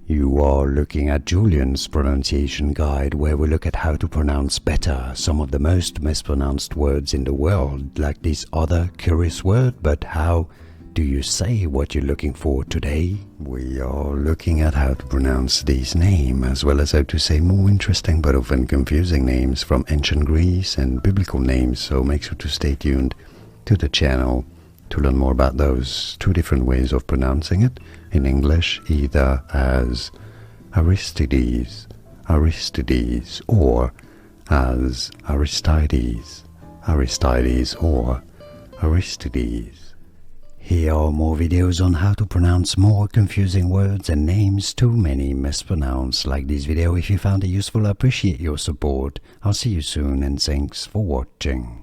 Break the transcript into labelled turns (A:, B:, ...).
A: You are looking at Julian's pronunciation guide, where we look at how to pronounce better some of the most mispronounced words in the world, like this other curious word. But how do you say what you're looking for today? We are looking at how to pronounce this name, as well as how to say more interesting but often confusing names from ancient Greece and biblical names, so make sure to stay tuned to the channel to learn more about those two different ways of pronouncing it in English, either as Aristides, Aristides, or as Aristides, Aristides, or Aristides. Here are more videos on how to pronounce more confusing words and names too many mispronounced. Like this video if you found it useful. I appreciate your support. I'll see you soon, and thanks for watching.